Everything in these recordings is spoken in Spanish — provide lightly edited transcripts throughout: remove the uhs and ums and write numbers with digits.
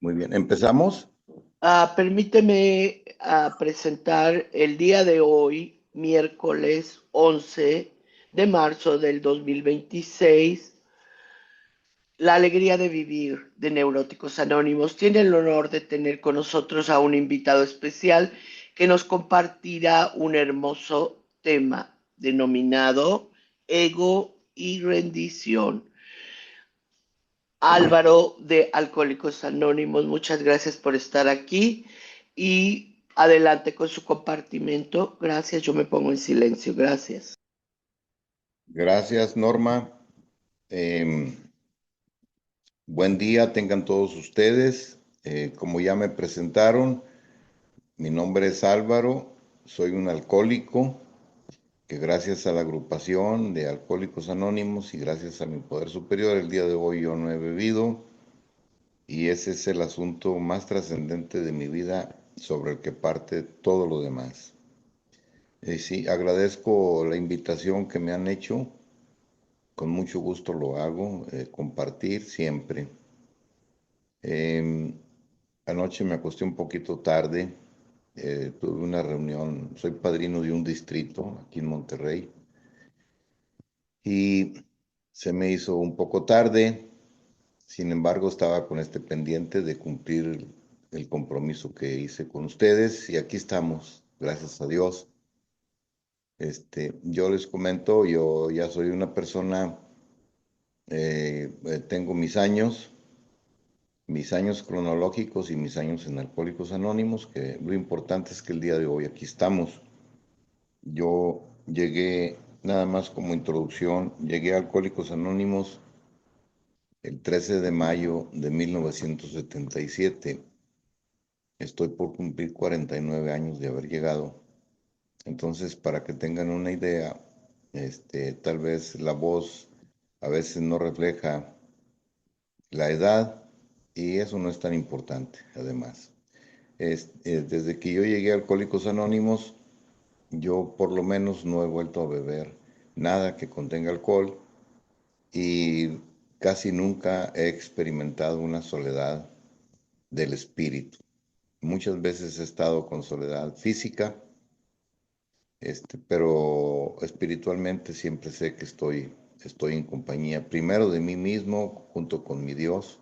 Muy bien, ¿empezamos? Permíteme presentar el día de hoy, miércoles 11 de marzo del 2026, La alegría de vivir de Neuróticos Anónimos. Tiene el honor de tener con nosotros a un invitado especial que nos compartirá un hermoso tema denominado Ego y Rendición. Álvaro de Alcohólicos Anónimos, muchas gracias por estar aquí y adelante con su compartimento. Gracias, yo me pongo en silencio, gracias. Gracias, Norma. Em, Buen día tengan todos ustedes. Como ya me presentaron, mi nombre es Álvaro, soy un alcohólico que gracias a la agrupación de Alcohólicos Anónimos y gracias a mi poder superior, el día de hoy yo no he bebido y ese es el asunto más trascendente de mi vida sobre el que parte todo lo demás. Sí, agradezco la invitación que me han hecho. Con mucho gusto lo hago, compartir siempre. Eh, Anoche me acosté un poquito tarde, tuve una reunión, soy padrino de un distrito aquí en Monterrey y se me hizo un poco tarde, sin embargo estaba con este pendiente de cumplir el compromiso que hice con ustedes y aquí estamos, gracias a Dios. Yo les comento, yo ya soy una persona, tengo mis años cronológicos y mis años en Alcohólicos Anónimos, que lo importante es que el día de hoy aquí estamos. Yo llegué, nada más como introducción, llegué a Alcohólicos Anónimos el 13 de mayo de 1977. Estoy por cumplir 49 años de haber llegado. Entonces, para que tengan una idea, tal vez la voz a veces no refleja la edad y eso no es tan importante, además. Desde que yo llegué a Alcohólicos Anónimos, yo por lo menos no he vuelto a beber nada que contenga alcohol y casi nunca he experimentado una soledad del espíritu. Muchas veces he estado con soledad física, pero espiritualmente siempre sé que estoy en compañía primero de mí mismo junto con mi Dios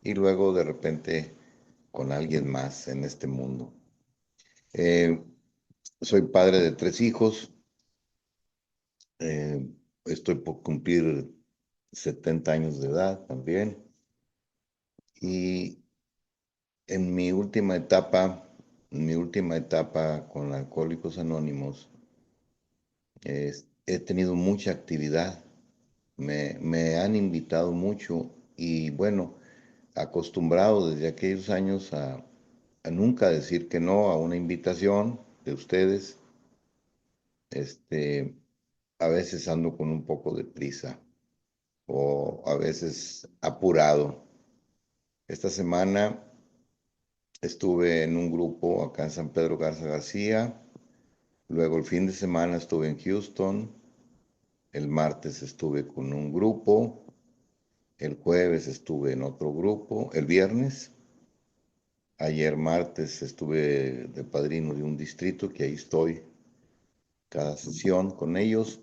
y luego de repente con alguien más en este mundo. Eh, Soy padre de tres hijos, eh, estoy por cumplir 70 años de edad también y en mi última etapa con Alcohólicos Anónimos, he tenido mucha actividad, me han invitado mucho y bueno, acostumbrado desde aquellos años a nunca decir que no a una invitación de ustedes. Este, a veces ando con un poco de prisa o a veces apurado. Esta semana estuve en un grupo acá en San Pedro Garza García, luego el fin de semana estuve en Houston, el martes estuve con un grupo, el jueves estuve en otro grupo, el viernes, ayer martes estuve de padrino de un distrito que ahí estoy cada sesión con ellos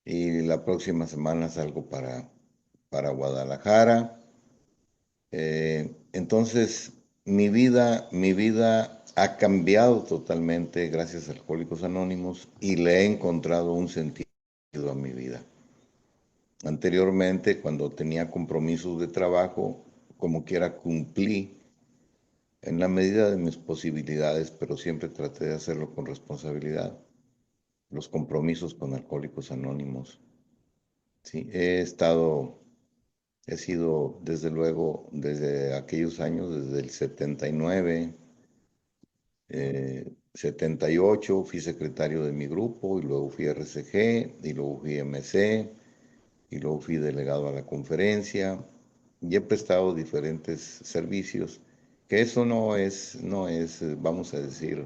y la próxima semana salgo para Guadalajara. Entonces, mi vida ha cambiado totalmente gracias a Alcohólicos Anónimos y le he encontrado un sentido a mi vida. Anteriormente, cuando tenía compromisos de trabajo, como quiera cumplí en la medida de mis posibilidades, pero siempre traté de hacerlo con responsabilidad. Los compromisos con Alcohólicos Anónimos. Sí, he sido desde luego, desde aquellos años, desde el 79, 78 fui secretario de mi grupo y luego fui RCG y luego fui MC y luego fui delegado a la conferencia y he prestado diferentes servicios, que eso no es, vamos a decir,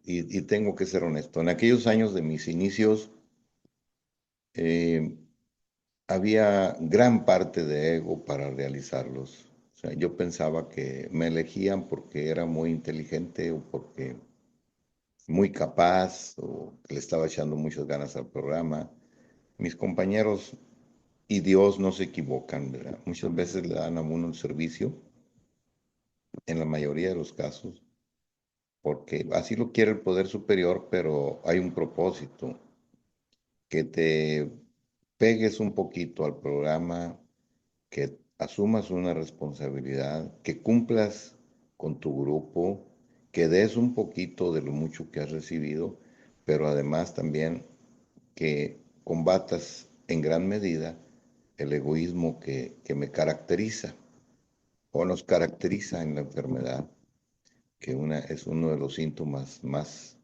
y tengo que ser honesto, en aquellos años de mis inicios eh, había gran parte de ego para realizarlos. O sea, yo pensaba que me elegían porque era muy inteligente o porque muy capaz o que le estaba echando muchas ganas al programa. Mis compañeros y Dios no se equivocan, ¿verdad? Muchas veces le dan a uno el servicio, en la mayoría de los casos, porque así lo quiere el poder superior, pero hay un propósito, que te pegues un poquito al programa, que asumas una responsabilidad, que cumplas con tu grupo, que des un poquito de lo mucho que has recibido, pero además también que combatas en gran medida el egoísmo que me caracteriza o nos caracteriza en la enfermedad, que es uno de los síntomas más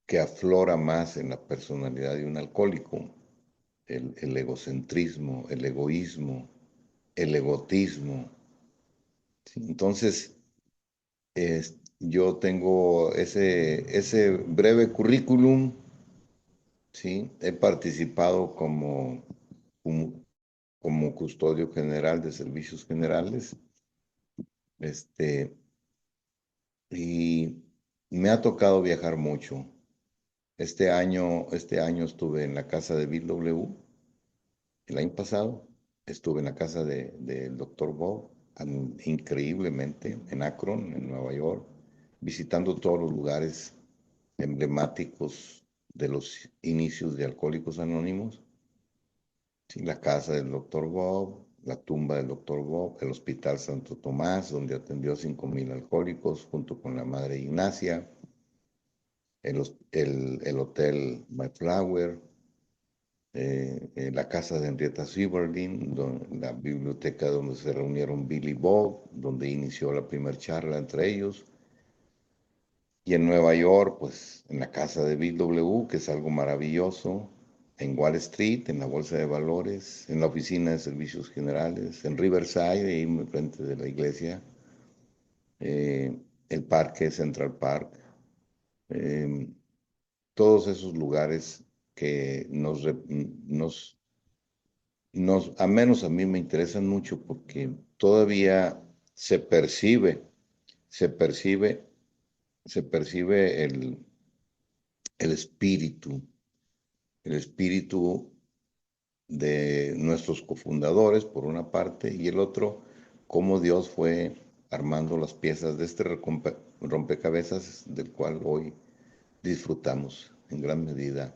que aflora más en la personalidad de un alcohólico, el egocentrismo, el egoísmo, el egotismo. ¿Sí? Entonces, yo tengo ese breve currículum, ¿sí? He participado como, como custodio general de servicios generales, este, y me ha tocado viajar mucho. Este año estuve en la casa de Bill W. El año pasado estuve en la casa del doctor Bob, increíblemente, en Akron, en Nueva York, visitando todos los lugares emblemáticos de los inicios de Alcohólicos Anónimos. Sí, la casa del doctor Bob, la tumba del doctor Bob, el Hospital Santo Tomás, donde atendió a 5,000 alcohólicos junto con la Madre Ignacia, el Hotel Mayflower, la casa de Henrietta Sieverlin, la biblioteca donde se reunieron Billy Bob, donde inició la primera charla entre ellos, y en Nueva York, pues en la casa de Bill W., que es algo maravilloso, en Wall Street, en la Bolsa de Valores, en la Oficina de Servicios Generales, en Riverside, ahí enfrente de la iglesia, el parque Central Park, eh, todos esos lugares que a menos a mí me interesan mucho porque todavía se percibe, se percibe, se percibe el espíritu, el espíritu de nuestros cofundadores, por una parte, y el otro, cómo Dios fue armando las piezas de este rompecabezas del cual hoy disfrutamos en gran medida.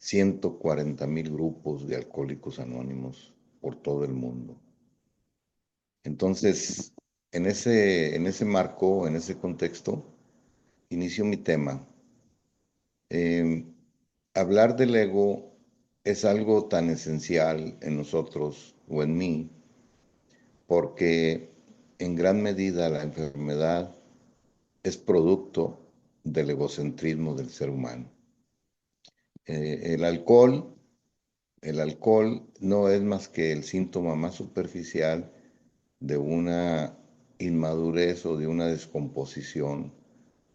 140,000 grupos de alcohólicos anónimos por todo el mundo. Entonces, en ese marco, en ese contexto, inicio mi tema. Eh, Hablar del ego es algo tan esencial en nosotros o en mí, porque en gran medida la enfermedad es producto del egocentrismo del ser humano. Eh, el alcohol, el alcohol no es más que el síntoma más superficial de una inmadurez o de una descomposición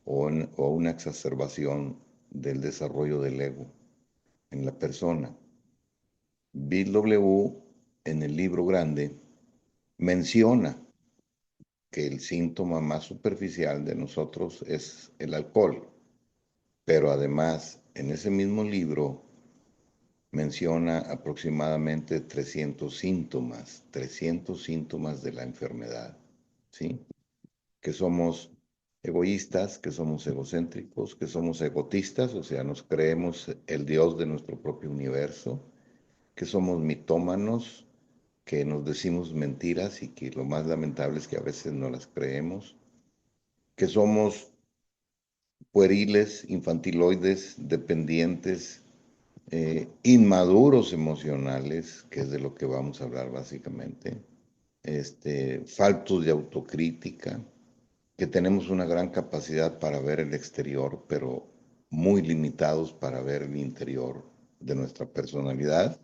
o una exacerbación del desarrollo del ego en la persona. Bill W. en el libro grande menciona que el síntoma más superficial de nosotros es el alcohol, pero además en ese mismo libro menciona aproximadamente 300 síntomas de la enfermedad, ¿sí? Que somos egoístas, que somos egocéntricos, que somos egotistas, o sea, nos creemos el Dios de nuestro propio universo, que somos mitómanos, que nos decimos mentiras y que lo más lamentable es que a veces no las creemos, que somos pueriles, infantiloides, dependientes, inmaduros emocionales, que es de lo que vamos a hablar básicamente, faltos de autocrítica, que tenemos una gran capacidad para ver el exterior, pero muy limitados para ver el interior de nuestra personalidad.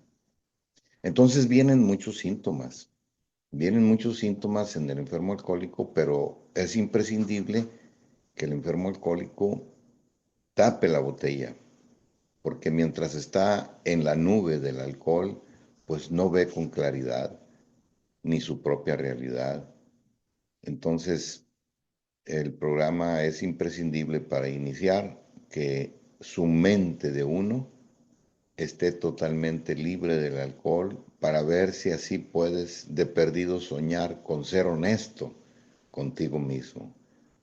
Entonces vienen muchos síntomas en el enfermo alcohólico, pero es imprescindible que el enfermo alcohólico tape la botella, porque mientras está en la nube del alcohol, pues no ve con claridad, ni su propia realidad. Entonces, el programa es imprescindible para iniciar que su mente de uno esté totalmente libre del alcohol para ver si así puedes de perdido soñar con ser honesto contigo mismo.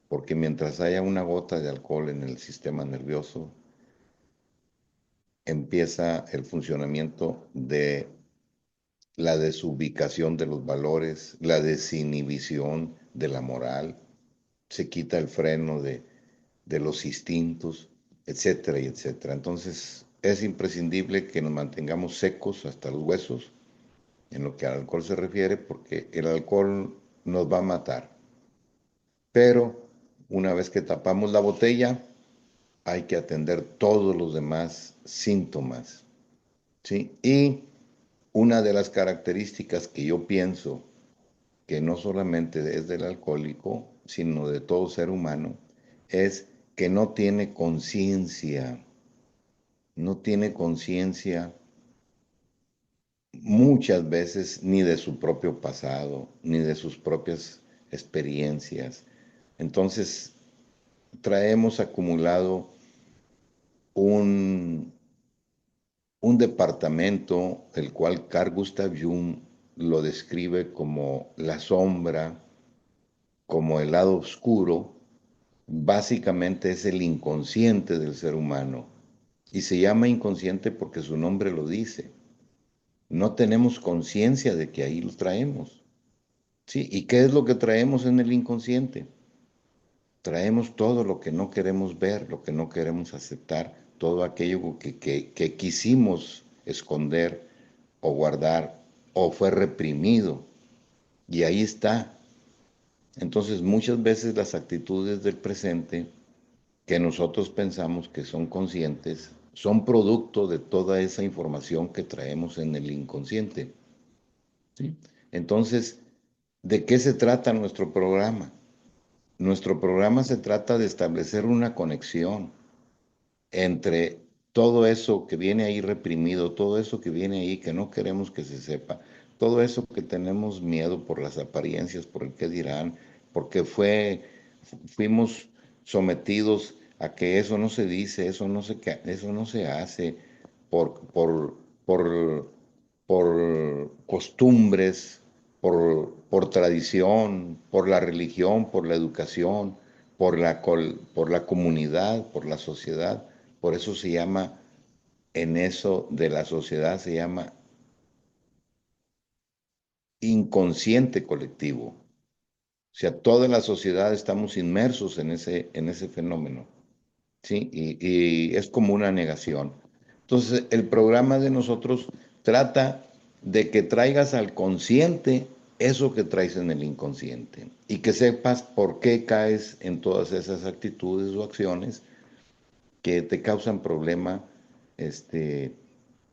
Porque mientras haya una gota de alcohol en el sistema nervioso, empieza el funcionamiento de la desubicación de los valores, la desinhibición de la moral, se quita el freno de los instintos, etcétera, y etcétera. Entonces, es imprescindible que nos mantengamos secos hasta los huesos en lo que al alcohol se refiere, porque el alcohol nos va a matar. Pero una vez que tapamos la botella, hay que atender todos los demás síntomas, ¿sí? Y una de las características que yo pienso que no solamente es del alcohólico, sino de todo ser humano, es que no tiene conciencia, no tiene conciencia muchas veces ni de su propio pasado, ni de sus propias experiencias. Entonces, traemos acumulado un, un departamento, el cual Carl Gustav Jung lo describe como la sombra, como el lado oscuro. Básicamente es el inconsciente del ser humano. Y se llama inconsciente porque su nombre lo dice. No tenemos conciencia de que ahí lo traemos. ¿Sí? ¿Y qué es lo que traemos en el inconsciente? Traemos todo lo que no queremos ver, lo que no queremos aceptar, todo aquello que quisimos esconder o guardar o fue reprimido. Y ahí está. Entonces muchas veces las actitudes del presente que nosotros pensamos que son conscientes son producto de toda esa información que traemos en el inconsciente. ¿Sí? Entonces, ¿de qué se trata nuestro programa? Nuestro programa se trata de establecer una conexión entre todo eso que viene ahí reprimido, todo eso que viene ahí que no queremos que se sepa, todo eso que tenemos miedo por las apariencias, por el qué dirán, porque fuimos sometidos a que eso no se dice, eso no se hace por, por costumbres, por tradición, por la religión, por la educación, por la comunidad, por la sociedad. Por eso se llama, en eso de la sociedad se llama inconsciente colectivo. O sea, toda la sociedad estamos inmersos en ese fenómeno, ¿sí? Y es como una negación. Entonces, el programa de nosotros trata de que traigas al consciente eso que traes en el inconsciente y que sepas por qué caes en todas esas actitudes o acciones que te causan problema, este,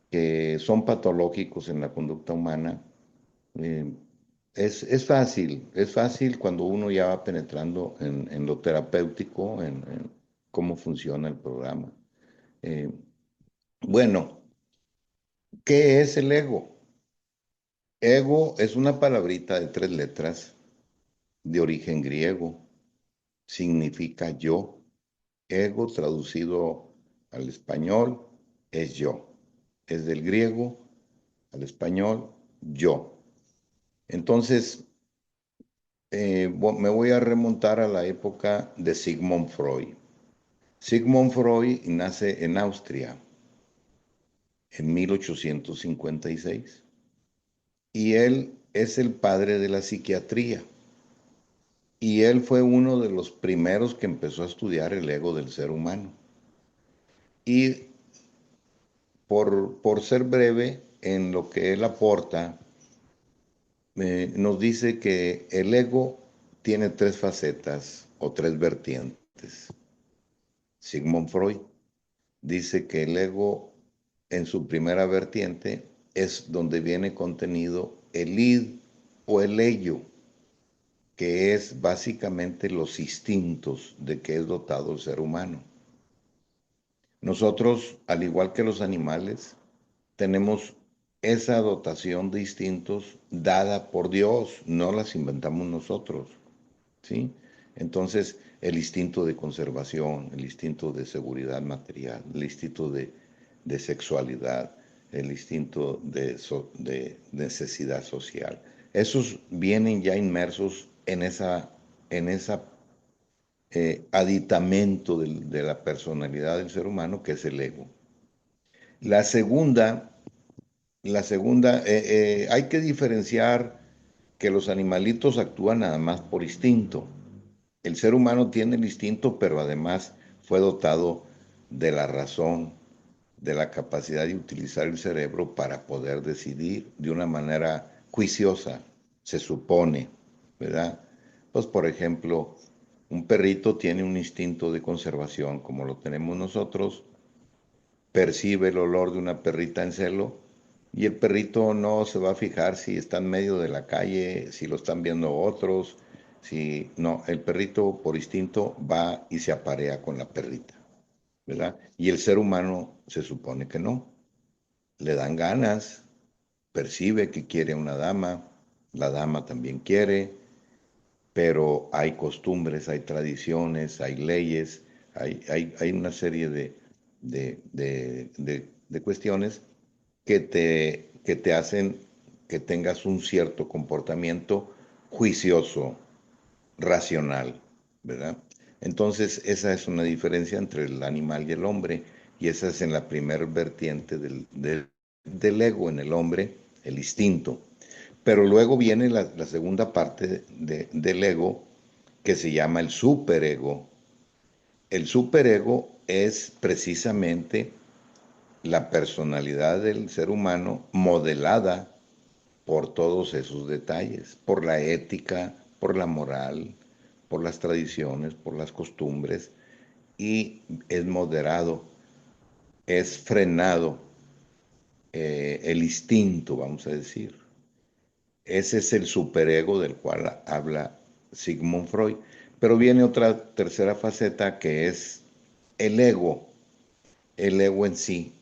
que son patológicos en la conducta humana. Eh, es fácil cuando uno ya va penetrando en lo terapéutico, en cómo funciona el programa. Eh, bueno, ¿qué es el ego? Ego es una palabrita de 3 letras de origen griego. Significa yo. Ego traducido al español es yo. Es del griego al español yo. Entonces, me voy a remontar a la época de Sigmund Freud. Sigmund Freud nace en Austria en 1856 y él es el padre de la psiquiatría y él fue uno de los primeros que empezó a estudiar el ego del ser humano. Y por ser breve en lo que él aporta, nos dice que el ego tiene 3 facetas o 3 vertientes. Sigmund Freud dice que el ego en su primera vertiente es donde viene contenido el id o el ello, que es básicamente los instintos de que es dotado el ser humano. Nosotros, al igual que los animales, tenemos esa dotación de instintos dada por Dios, no las inventamos nosotros, ¿sí? Entonces, el instinto de conservación, el instinto de seguridad material, el instinto de sexualidad, el instinto de necesidad social, esos vienen ya inmersos en esa aditamento de la personalidad del ser humano, que es el ego. La segunda, hay que diferenciar que los animalitos actúan nada más por instinto. El ser humano tiene el instinto, pero además fue dotado de la razón, de la capacidad de utilizar el cerebro para poder decidir de una manera juiciosa, se supone, ¿verdad? Pues por ejemplo, un perrito tiene un instinto de conservación como lo tenemos nosotros, percibe el olor de una perrita en celo y el perrito no se va a fijar si está en medio de la calle, si lo están viendo otros, si no, el perrito por instinto va y se aparea con la perrita, ¿verdad? Y el ser humano se supone que no. Le dan ganas, percibe que quiere una dama, la dama también quiere, pero hay costumbres, hay tradiciones, hay leyes, hay una serie de cuestiones que te hacen que tengas un cierto comportamiento juicioso, racional, ¿verdad? Entonces, esa es una diferencia entre el animal y el hombre, y esa es en la primer vertiente del ego en el hombre, el instinto. Pero luego viene la segunda parte del ego, que se llama el superego. El superego es precisamente la personalidad del ser humano modelada por todos esos detalles, por la ética, por la moral, por las tradiciones, por las costumbres, y es moderado, es frenado el instinto, vamos a decir. Ese es el superego del cual habla Sigmund Freud. Pero viene otra tercera faceta, que es el ego en sí,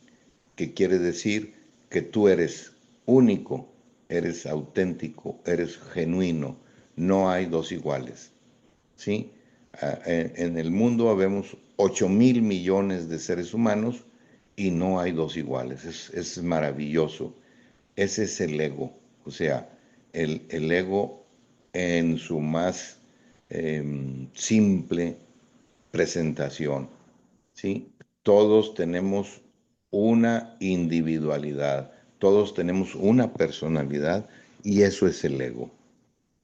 que quiere decir que tú eres único, eres auténtico, eres genuino, no hay dos iguales, ¿sí? En el mundo habemos 8.000 millones de seres humanos y no hay dos iguales, es maravilloso. Ese es el ego, o sea, el ego en su más simple presentación, ¿sí? Todos tenemos una individualidad, todos tenemos una personalidad y eso es el ego.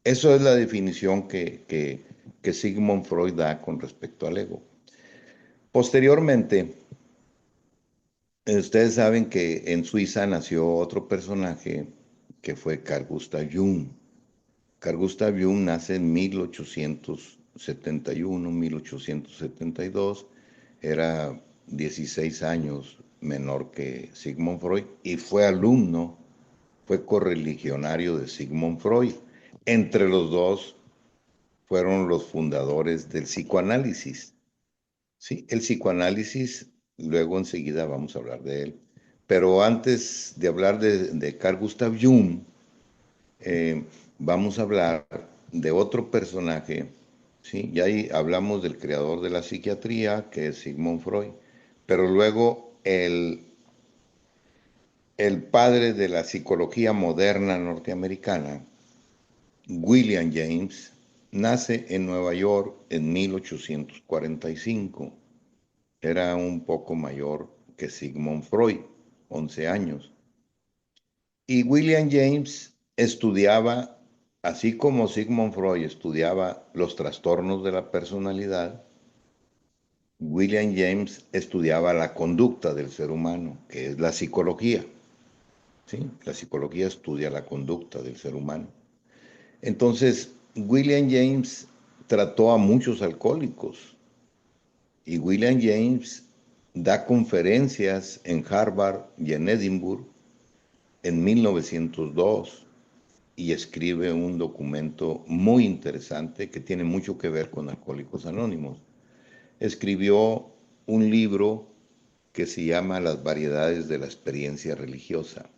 Eso es la definición que Sigmund Freud da con respecto al ego. Posteriormente, ustedes saben que en Suiza nació otro personaje que fue Carl Gustav Jung. Carl Gustav Jung nace en 1871, 1872, era 16 años menor que Sigmund Freud y fue correligionario de Sigmund Freud. Entre los dos fueron los fundadores del psicoanálisis. Sí, el psicoanálisis, luego enseguida vamos a hablar de él. Pero antes de hablar de Carl Gustav Jung, eh, vamos a hablar de otro personaje, ¿sí? Ya ahí hablamos del creador de la psiquiatría, que es Sigmund Freud, pero luego el padre de la psicología moderna norteamericana, William James, nace en Nueva York en 1845. Era un poco mayor que Sigmund Freud, 11 años. Y William James estudiaba, así como Sigmund Freud estudiaba los trastornos de la personalidad, William James estudiaba la conducta del ser humano, que es la psicología. ¿Sí? La psicología estudia la conducta del ser humano. Entonces, William James trató a muchos alcohólicos y William James da conferencias en Harvard y en Edimburgo en 1902 y escribe un documento muy interesante que tiene mucho que ver con Alcohólicos Anónimos. Escribió un libro que se llama Las variedades de la experiencia religiosa.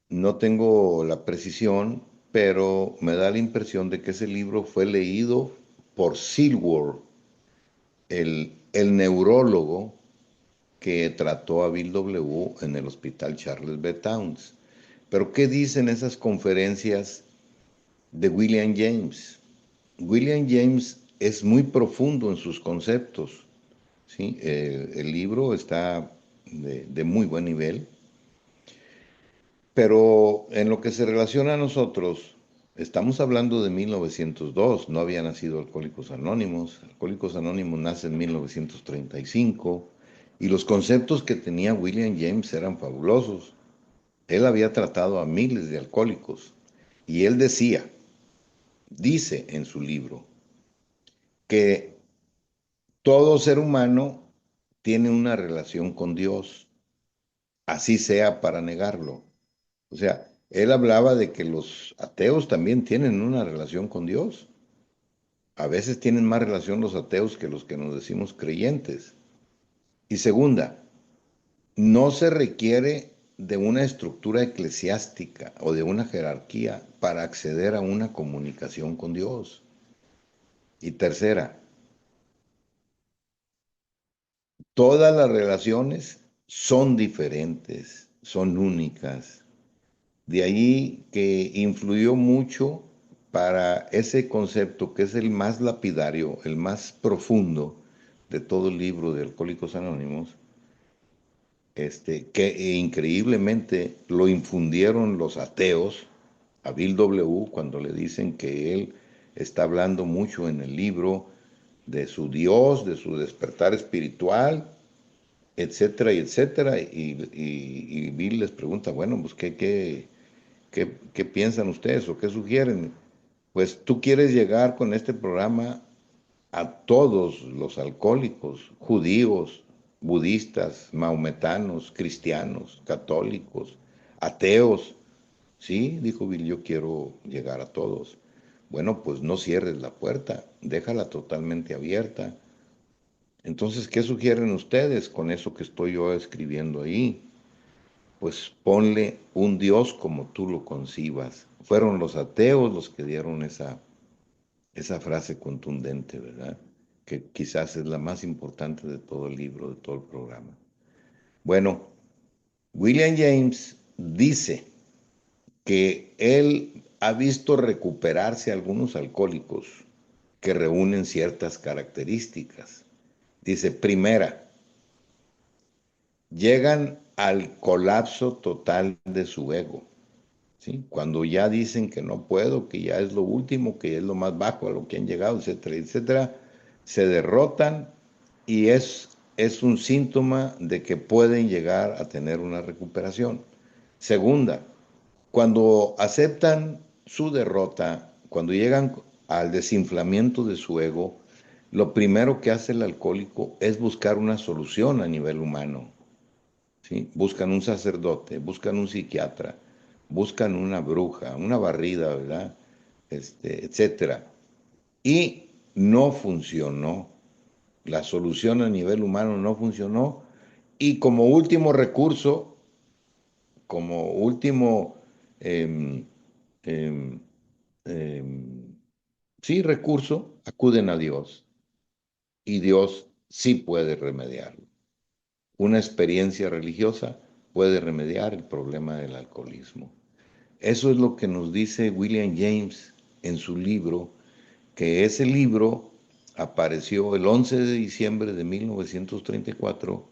No tengo la precisión, pero me da la impresión de que ese libro fue leído por Silworth, el neurólogo que trató a Bill W. en el hospital Charles B. Towns. Pero ¿qué dicen esas conferencias de William James? William James es muy profundo en sus conceptos, ¿sí? El libro está de muy buen nivel, pero en lo que se relaciona a nosotros, estamos hablando de 1902, no había nacido Alcohólicos Anónimos. Alcohólicos Anónimos nace en 1935 y los conceptos que tenía William James eran fabulosos. Él había tratado a miles de alcohólicos y él dice en su libro, que todo ser humano tiene una relación con Dios, así sea para negarlo. O sea, él hablaba de que los ateos también tienen una relación con Dios. A veces tienen más relación los ateos que los que nos decimos creyentes. Y segunda, no se requiere de una estructura eclesiástica o de una jerarquía para acceder a una comunicación con Dios. Y tercera, todas las relaciones son diferentes, son únicas. De ahí que influyó mucho para ese concepto que es el más lapidario, el más profundo de todo el libro de Alcohólicos Anónimos, que increíblemente lo infundieron los ateos a Bill W. cuando le dicen que él está hablando mucho en el libro de su Dios, de su despertar espiritual, etcétera, y etcétera. Y Bill les pregunta, bueno, pues ¿qué piensan ustedes o qué sugieren? Pues tú quieres llegar con este programa a todos los alcohólicos, judíos, budistas, maometanos, cristianos, católicos, ateos. Sí, dijo Bill, yo quiero llegar a todos. Bueno, pues no cierres la puerta, déjala totalmente abierta. Entonces, ¿qué sugieren ustedes con eso que estoy yo escribiendo ahí? Pues ponle un Dios como tú lo concibas. Fueron los ateos los que dieron esa frase contundente, ¿verdad? Que quizás es la más importante de todo el libro, de todo el programa. Bueno, William James dice que él ha visto recuperarse algunos alcohólicos que reúnen ciertas características. Dice, primera, llegan al colapso total de su ego. ¿Sí? Cuando ya dicen que no puedo, que ya es lo último, que es lo más bajo a lo que han llegado, etcétera, etcétera, se derrotan y es un síntoma de que pueden llegar a tener una recuperación. Segunda, cuando aceptan su derrota, cuando llegan al desinflamiento de su ego, lo primero que hace el alcohólico es buscar una solución a nivel humano. ¿Sí? Buscan un sacerdote, buscan un psiquiatra, buscan una bruja, una barrida, ¿verdad? Etcétera. Y no funcionó. La solución a nivel humano no funcionó. Y como último recurso, como último, eh, eh, eh, sí, recurso, acuden a Dios. Y Dios sí puede remediarlo. Una experiencia religiosa puede remediar el problema del alcoholismo. Eso es lo que nos dice William James en su libro, que ese libro apareció el 11 de diciembre de 1934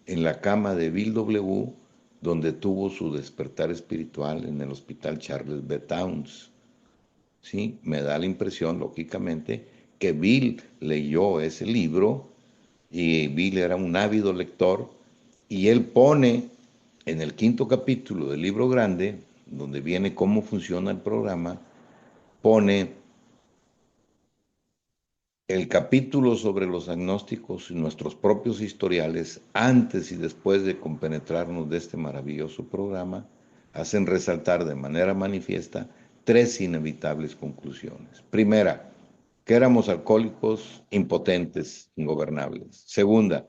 en la cama de Bill W., donde tuvo su despertar espiritual en el hospital Charles B. Towns. ¿Sí? Me da la impresión, lógicamente, que Bill leyó ese libro y Bill era un ávido lector y él pone en el quinto capítulo del libro grande, donde viene cómo funciona el programa, pone el capítulo sobre los agnósticos y nuestros propios historiales antes y después de compenetrarnos de este maravilloso programa, hacen resaltar de manera manifiesta tres inevitables conclusiones. Primera, que éramos alcohólicos impotentes, ingobernables. Segunda,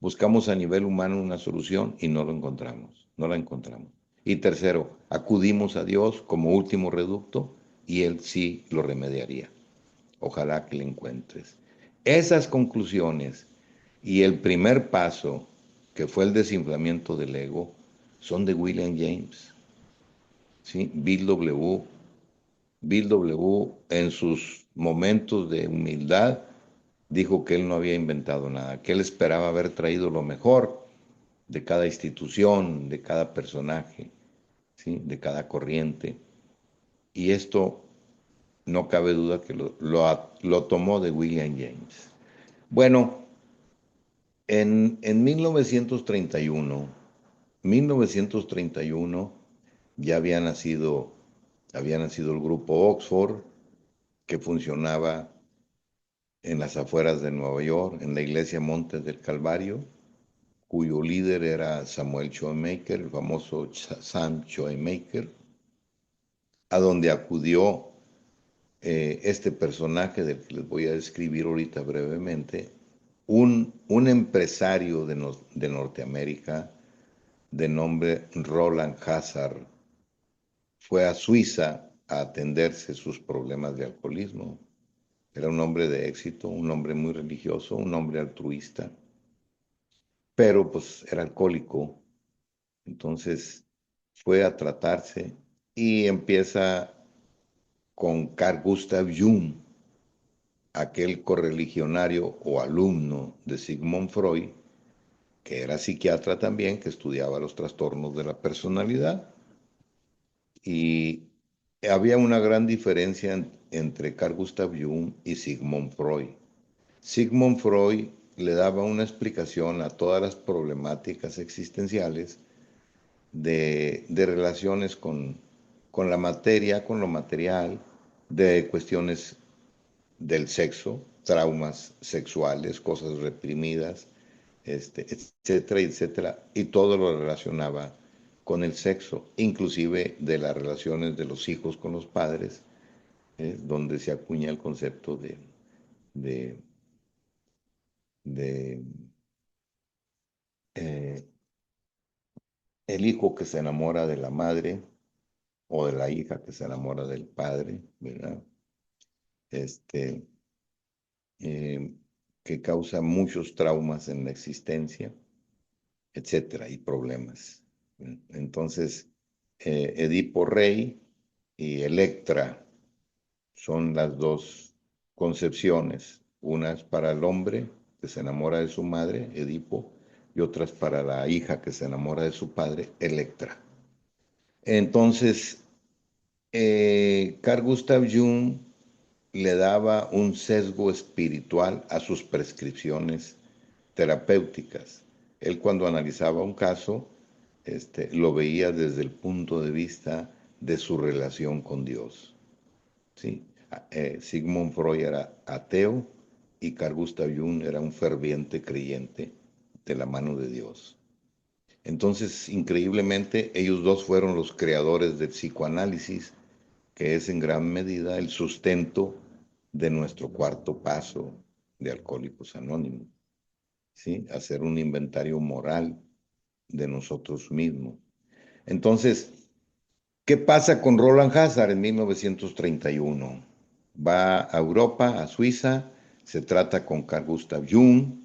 buscamos a nivel humano una solución y no lo encontramos, no la encontramos. Y tercero, acudimos a Dios como último reducto y Él sí lo remediaría. Ojalá que le encuentres. Esas conclusiones y el primer paso, que fue el desinflamiento del ego, son de William James. ¿Sí? Bill W. en sus momentos de humildad dijo que él no había inventado nada, que él esperaba haber traído lo mejor de cada institución, de cada personaje, ¿sí? De cada corriente. Y esto no cabe duda que lo tomó de William James. Bueno, en 1931 ya había nacido el grupo Oxford, que funcionaba en las afueras de Nueva York, en la iglesia Montes del Calvario, cuyo líder era Samuel Schoenmaker, el famoso Sam Schoenmaker, a donde acudió este personaje del que les voy a describir ahorita brevemente, un empresario de Norteamérica de nombre Roland Hazard. Fue a Suiza a atenderse sus problemas de alcoholismo. Era un hombre de éxito, un hombre muy religioso, un hombre altruista, pero pues era alcohólico. Entonces fue a tratarse y empieza con Carl Gustav Jung, aquel correligionario o alumno de Sigmund Freud, que era psiquiatra también, que estudiaba los trastornos de la personalidad. Y había una gran diferencia entre Carl Gustav Jung y Sigmund Freud. Sigmund Freud le daba una explicación a todas las problemáticas existenciales de relaciones con la materia, con lo material, de cuestiones del sexo, traumas sexuales, cosas reprimidas, etcétera, etcétera, y todo lo relacionaba con el sexo, inclusive de las relaciones de los hijos con los padres, donde se acuña el concepto de, de eh, el hijo que se enamora de la madre o de la hija que se enamora del padre, ¿verdad? Este, eh, que causa muchos traumas en la existencia, etcétera, y problemas. Entonces, Edipo Rey y Electra son las dos concepciones. Una es para el hombre que se enamora de su madre, Edipo, y otra es para la hija que se enamora de su padre, Electra. Entonces, Carl Gustav Jung le daba un sesgo espiritual a sus prescripciones terapéuticas. Él cuando analizaba un caso, lo veía desde el punto de vista de su relación con Dios. ¿Sí? Sigmund Freud era ateo y Carl Gustav Jung era un ferviente creyente de la mano de Dios. Entonces, increíblemente, ellos dos fueron los creadores del psicoanálisis, que es en gran medida el sustento de nuestro cuarto paso de Alcohólicos Anónimos. ¿Sí? Hacer un inventario moral de nosotros mismos. Entonces, ¿qué pasa con Roland Hazard en 1931? Va a Europa, a Suiza, se trata con Carl Gustav Jung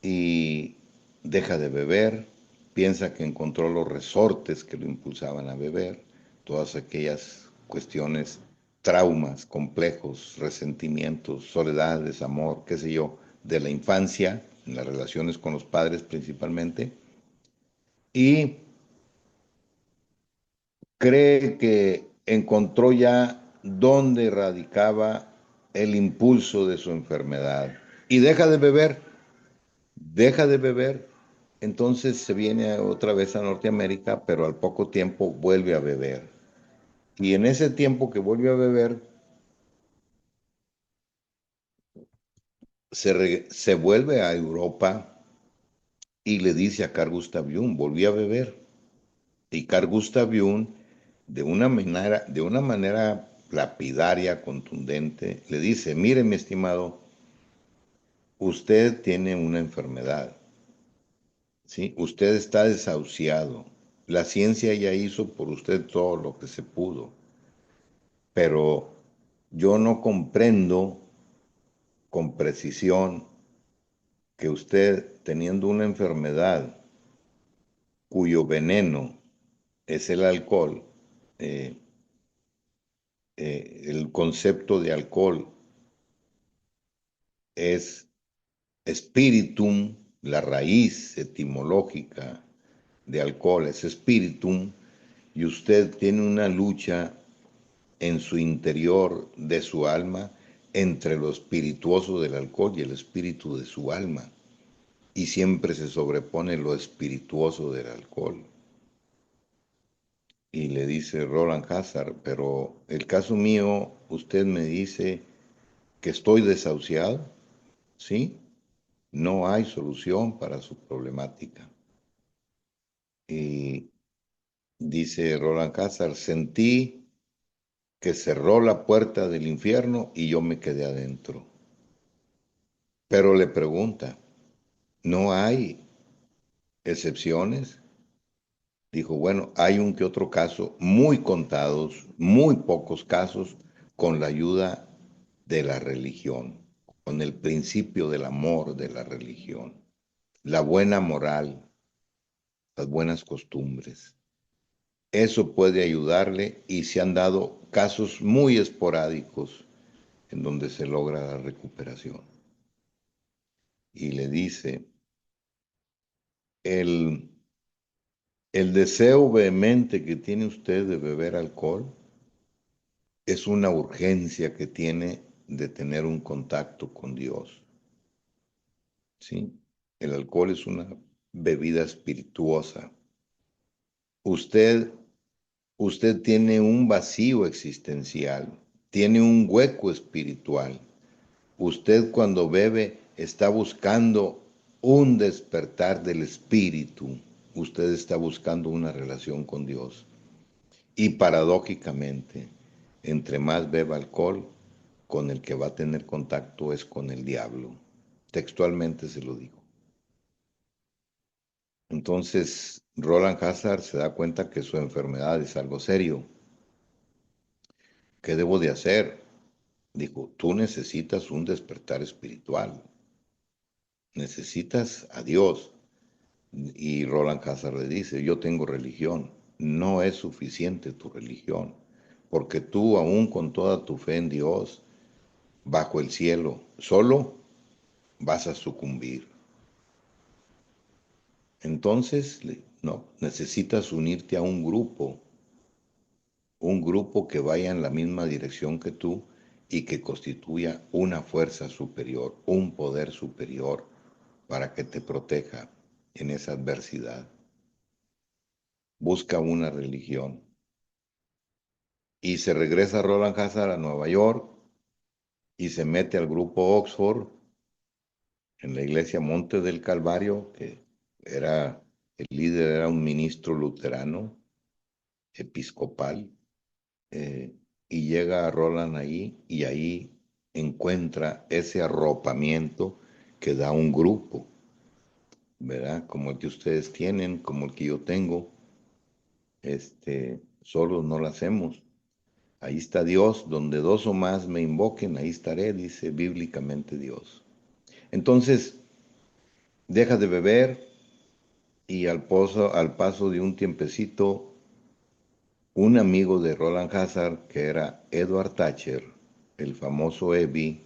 y deja de beber, piensa que encontró los resortes que lo impulsaban a beber, todas aquellas cuestiones, traumas complejos, resentimientos, soledad, desamor, qué sé yo, de la infancia, en las relaciones con los padres principalmente, y cree que encontró ya dónde radicaba el impulso de su enfermedad y deja de beber, entonces se viene otra vez a Norteamérica, pero al poco tiempo vuelve a beber. Y en ese tiempo que vuelve a beber, se vuelve a Europa y le dice a Carl Gustav Jung, volví a beber. Y Carl Gustav Jung, de una manera lapidaria, contundente, le dice, mire mi estimado, usted tiene una enfermedad, ¿sí? Usted está desahuciado, la ciencia ya hizo por usted todo lo que se pudo, pero yo no comprendo con precisión que usted, teniendo una enfermedad cuyo veneno es el alcohol, eh, el concepto de alcohol es spiritum, la raíz etimológica de alcohol es spiritum, y usted tiene una lucha en su interior de su alma entre lo espirituoso del alcohol y el espíritu de su alma, y siempre se sobrepone lo espirituoso del alcohol. Y le dice Roland Hazard, pero el caso mío, usted me dice que estoy desahuciado, ¿sí? No hay solución para su problemática. Y dice Roland Hazard, sentí que cerró la puerta del infierno y yo me quedé adentro. Pero le pregunta, ¿no hay excepciones? Dijo, bueno, hay un que otro caso, muy contados, muy pocos casos, con la ayuda de la religión, con el principio del amor de la religión, la buena moral, las buenas costumbres. Eso puede ayudarle y se han dado casos muy esporádicos en donde se logra la recuperación. Y le dice, el, el deseo vehemente que tiene usted de beber alcohol es una urgencia que tiene de tener un contacto con Dios. ¿Sí? El alcohol es una bebida espirituosa. Usted, usted tiene un vacío existencial, tiene un hueco espiritual. Usted cuando bebe está buscando un despertar del espíritu. Usted está buscando una relación con Dios. Y paradójicamente, entre más beba alcohol, con el que va a tener contacto es con el diablo. Textualmente se lo digo. Entonces, Roland Hazard se da cuenta que su enfermedad es algo serio. ¿Qué debo de hacer? Dijo, tú necesitas un despertar espiritual. Necesitas a Dios. Y Roland Hazard le dice, yo tengo religión. No es suficiente tu religión, porque tú aún con toda tu fe en Dios, bajo el cielo, solo vas a sucumbir. Entonces, no, necesitas unirte a un grupo que vaya en la misma dirección que tú y que constituya una fuerza superior, un poder superior para que te proteja en esa adversidad. Busca una religión. Y se regresa Roland Hazard a Nueva York y se mete al grupo Oxford en la iglesia Monte del Calvario, que era, el líder era un ministro luterano, episcopal, eh, y llega a Roland ahí y ahí encuentra ese arropamiento que da un grupo, ¿verdad? Como el que ustedes tienen, como el que yo tengo, solos no lo hacemos. Ahí está Dios, donde dos o más me invoquen, ahí estaré, dice bíblicamente Dios. Entonces, deja de beber y al paso de un tiempecito, un amigo de Roland Hazard, que era Edward Thatcher, el famoso Ebi,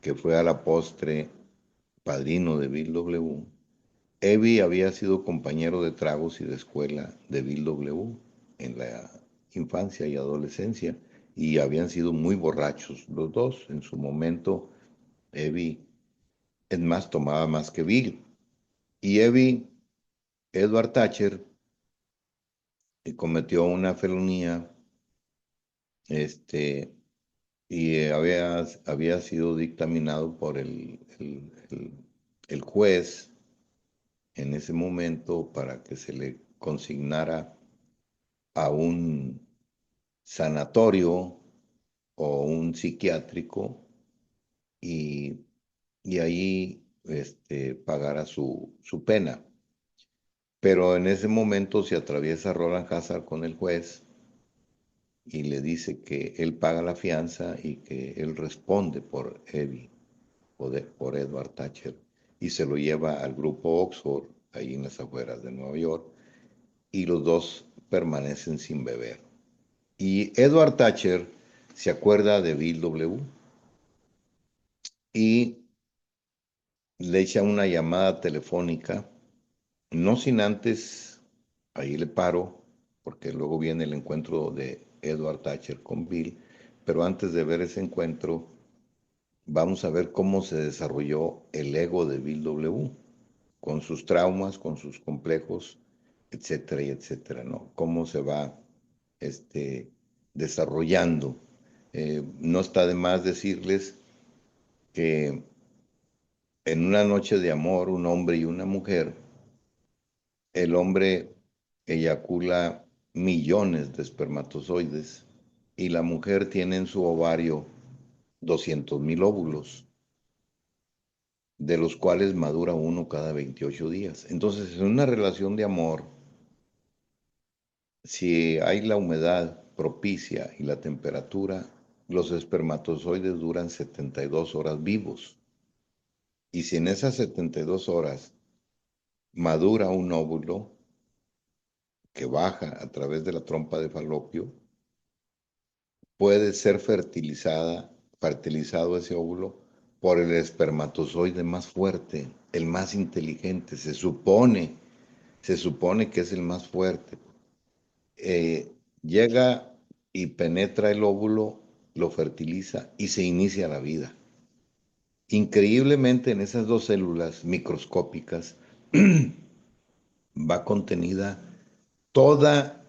que fue a la postre padrino de Bill W. Ebi había sido compañero de tragos y de escuela de Bill W. en la infancia y adolescencia y habían sido muy borrachos los dos. En su momento, Ebi, es más, tomaba más que Bill. Y Ebi, Edward Thatcher, cometió una felonía, este, y había sido dictaminado por el juez en ese momento para que se le consignara a un sanatorio o un psiquiátrico y ahí pagara su pena. Pero en ese momento se atraviesa Roland Hazard con el juez y le dice que él paga la fianza y que él responde por Eddie, por Edward Thatcher, y se lo lleva al grupo Oxford, ahí en las afueras de Nueva York, y los dos permanecen sin beber. Y Edward Thatcher se acuerda de Bill W. y le echa una llamada telefónica, no sin antes, ahí le paro, porque luego viene el encuentro de Edward Thatcher con Bill, pero antes de ver ese encuentro, vamos a ver cómo se desarrolló el ego de Bill W., con sus traumas, con sus complejos, etcétera, y etcétera, ¿no? Cómo se va desarrollando. No está de más decirles que en una noche de amor, un hombre y una mujer, el hombre eyacula millones de espermatozoides y la mujer tiene en su ovario 200,000 óvulos, de los cuales madura uno cada 28 días. Entonces, en una relación de amor, si hay la humedad propicia y la temperatura, los espermatozoides duran 72 horas vivos. Y si en esas 72 horas madura un óvulo que baja a través de la trompa de falopio, puede ser fertilizado ese óvulo por el espermatozoide más fuerte, el más inteligente. Se supone que es el más fuerte. Llega y penetra el óvulo, lo fertiliza y se inicia la vida. Increíblemente en esas dos células microscópicas va contenida toda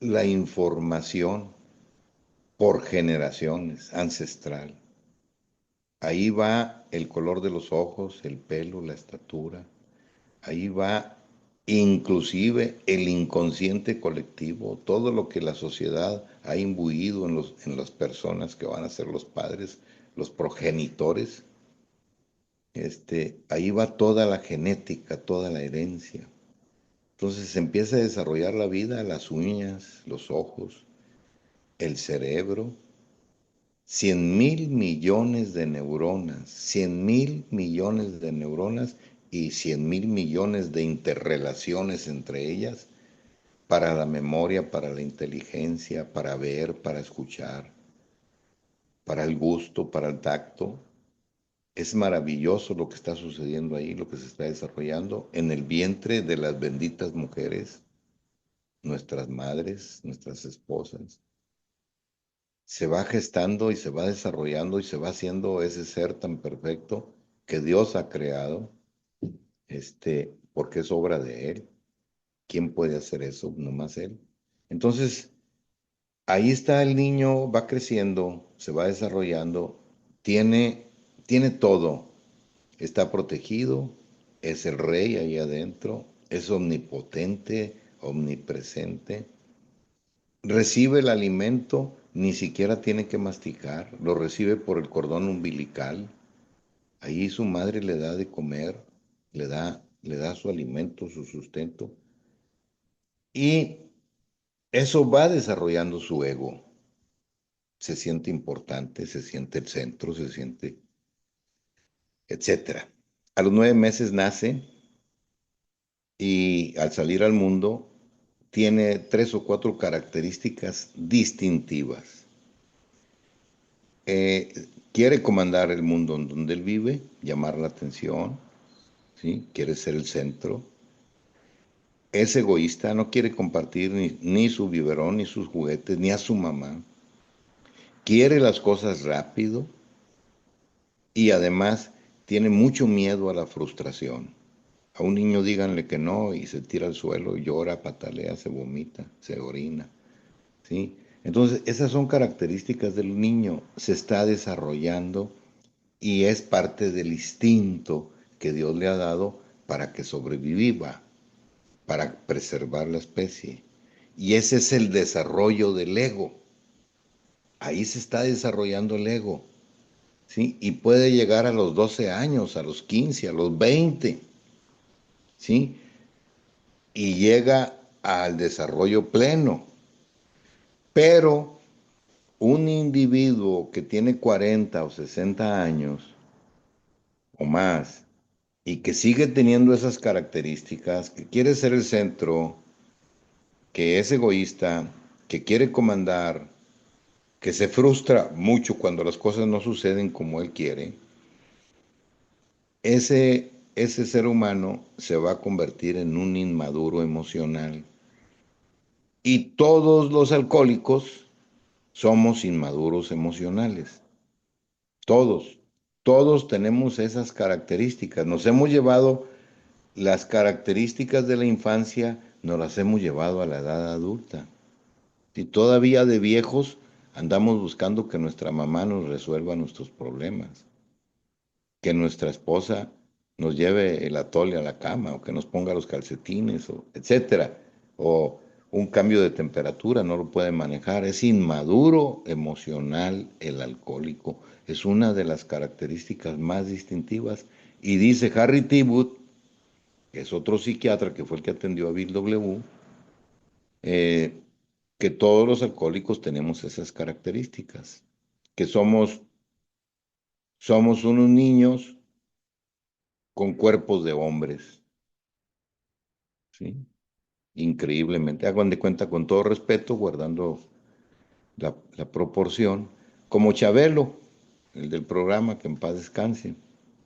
la información por generaciones, ancestral. Ahí va el color de los ojos, el pelo, la estatura. Ahí va inclusive el inconsciente colectivo, todo lo que la sociedad ha imbuido en las personas que van a ser los padres, los progenitores. Ahí va toda la genética, toda la herencia. Entonces se empieza a desarrollar la vida, las uñas, los ojos, el cerebro, 100,000 millones de neuronas, 100,000 millones de neuronas y 100,000 millones de interrelaciones entre ellas para la memoria, para la inteligencia, para ver, para escuchar, para el gusto, para el tacto. Es maravilloso lo que está sucediendo ahí, lo que se está desarrollando en el vientre de las benditas mujeres, nuestras madres, nuestras esposas. Se va gestando y se va desarrollando y se va haciendo ese ser tan perfecto que Dios ha creado, porque es obra de Él. ¿Quién puede hacer eso? Nomás Él. Entonces, ahí está el niño, va creciendo, se va desarrollando, tiene, tiene todo, está protegido, es el rey ahí adentro, es omnipotente, omnipresente, recibe el alimento, ni siquiera tiene que masticar, lo recibe por el cordón umbilical. Ahí su madre le da de comer, le da su alimento, su sustento. Y eso va desarrollando su ego. Se siente importante, se siente el centro, se siente, etcétera. A los 9 meses nace y al salir al mundo tiene 3 o 4 características distintivas. Quiere comandar el mundo en donde él vive, llamar la atención, ¿sí? Quiere ser el centro. Es egoísta, no quiere compartir ni su biberón, ni sus juguetes, ni a su mamá. Quiere las cosas rápido y además tiene mucho miedo a la frustración. A un niño díganle que no y se tira al suelo, llora, patalea, se vomita, se orina, ¿sí? Entonces, esas son características del niño. Se está desarrollando y es parte del instinto que Dios le ha dado para que sobreviva, para preservar la especie. Y ese es el desarrollo del ego. Ahí se está desarrollando el ego, ¿sí? Y puede llegar a los 12 años, a los 15, a los 20, ¿sí? y llega al desarrollo pleno. Pero un individuo que tiene 40 o 60 años o más y que sigue teniendo esas características, que quiere ser el centro, que es egoísta, que quiere comandar, que se frustra mucho cuando las cosas no suceden como él quiere, ese ser humano se va a convertir en un inmaduro emocional. Y todos los alcohólicos somos inmaduros emocionales. Todos, todos tenemos esas características. Nos hemos llevado las características de la infancia, nos las hemos llevado a la edad adulta. Y todavía de viejos andamos buscando que nuestra mamá nos resuelva nuestros problemas, que nuestra esposa nos lleve el atole a la cama o que nos ponga los calcetines, o etcétera. O un cambio de temperatura, no lo puede manejar. Es inmaduro emocional el alcohólico. Es una de las características más distintivas. Y dice Harry Tiebout, que es otro psiquiatra que fue el que atendió a Bill W., eh, que todos los alcohólicos tenemos esas características, que somos unos niños con cuerpos de hombres, ¿sí? Increíblemente, hagan de cuenta con todo respeto, guardando la proporción, como Chabelo, el del programa, que en paz descanse.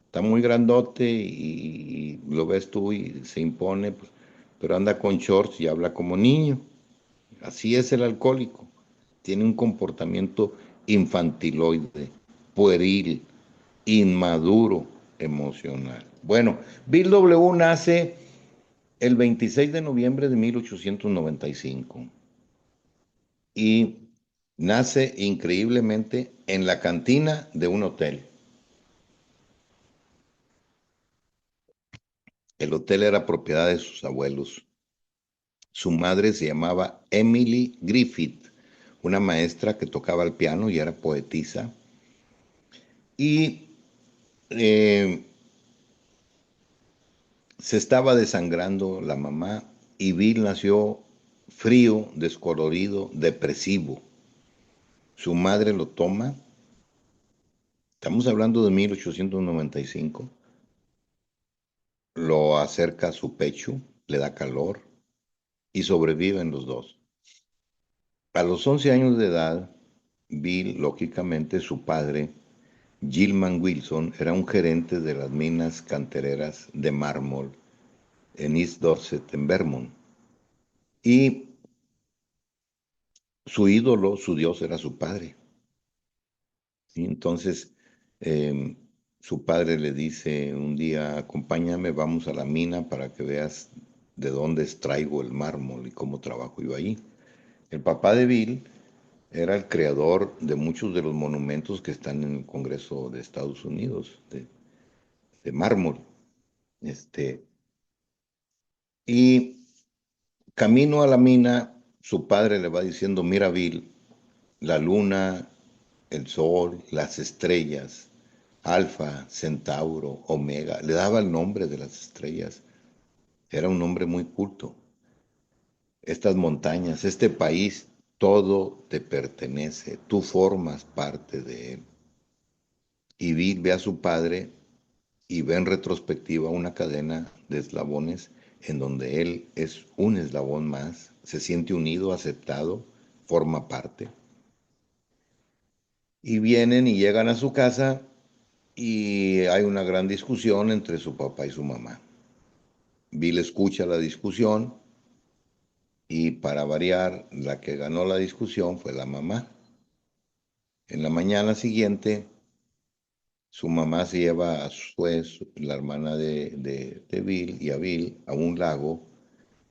Está muy grandote y lo ves tú y se impone, pues, pero anda con shorts y habla como niño. Así es el alcohólico. Tiene un comportamiento infantiloide, pueril, inmaduro emocional. Bueno, Bill W. nace el 26 de noviembre de 1895 y nace increíblemente en la cantina de un hotel. El hotel era propiedad de sus abuelos. Su madre se llamaba Emily Griffith, una maestra que tocaba el piano y era poetisa. Y eh, se estaba desangrando la mamá y Bill nació frío, descolorido, depresivo. Su madre lo toma, estamos hablando de 1895, lo acerca a su pecho, le da calor y sobreviven los dos. A los 11 años de edad, Bill, lógicamente, su padre, Gilman Wilson, era un gerente de las minas cantereras de mármol en East Dorset, en Vermont. Y su ídolo, su dios, era su padre. Y entonces, eh, su padre le dice un día, acompáñame, vamos a la mina para que veas de dónde extraigo el mármol y cómo trabajo yo ahí. El papá de Bill era el creador de muchos de los monumentos que están en el Congreso de Estados Unidos, de mármol. Este, y camino a la mina, su padre le va diciendo, mira Bill, la luna, el sol, las estrellas, Alfa, Centauro, Omega, le daba el nombre de las estrellas. Era un hombre muy culto. Estas montañas, este país, todo te pertenece, tú formas parte de él. Y Bill ve a su padre y ve en retrospectiva una cadena de eslabones en donde él es un eslabón más, se siente unido, aceptado, forma parte. Y vienen y llegan a su casa y hay una gran discusión entre su papá y su mamá. Bill escucha la discusión y para variar, la que ganó la discusión fue la mamá. En la mañana siguiente, su mamá se lleva a Suez, la hermana de Bill, y a Bill a un lago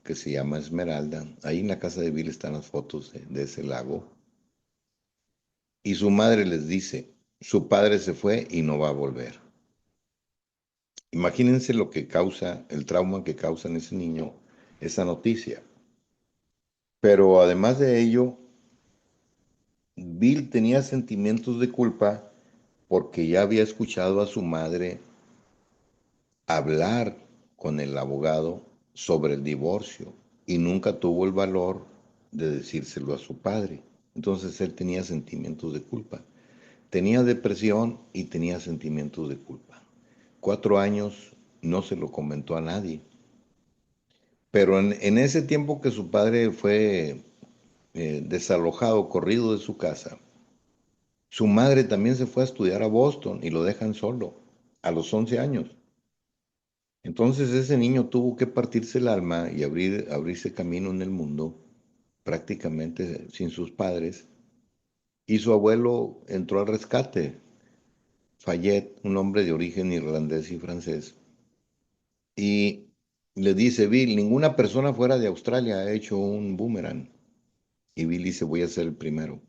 que se llama Esmeralda. Ahí en la casa de Bill están las fotos de ese lago. Y su madre les dice, su padre se fue y no va a volver. Imagínense lo que causa, el trauma que causa en ese niño esa noticia. Pero además de ello, Bill tenía sentimientos de culpa porque ya había escuchado a su madre hablar con el abogado sobre el divorcio y nunca tuvo el valor de decírselo a su padre. Entonces él tenía sentimientos de culpa. Tenía depresión y tenía sentimientos de culpa. 4 años no se lo comentó a nadie. Pero en ese tiempo que su padre fue desalojado, corrido de su casa, su madre también se fue a estudiar a Boston y lo dejan solo a los 11 años. Entonces ese niño tuvo que partirse el alma y abrirse camino en el mundo prácticamente sin sus padres. Y su abuelo entró al rescate, Fayette, un hombre de origen irlandés y francés. Y le dice, Bill, ninguna persona fuera de Australia ha hecho un boomerang. Y Bill dice, voy a ser el primero.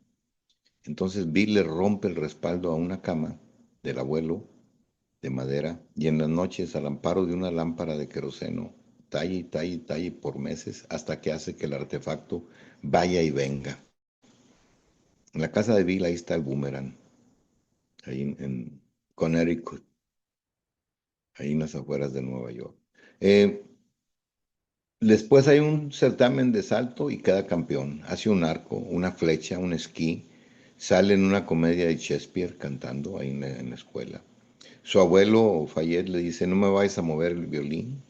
Entonces Bill le rompe el respaldo a una cama del abuelo de madera y en las noches al amparo de una lámpara de queroseno talle y talle y talle por meses hasta que hace que el artefacto vaya y venga. En la casa de Bill ahí está el boomerang, ahí en Connecticut, ahí en las afueras de Nueva York. Eh, Después hay un certamen de salto y cada campeón hace un arco, una flecha, un esquí. Sale en una comedia de Shakespeare cantando ahí en la escuela. Su abuelo Fayette le dice, no me vayas a mover el violín.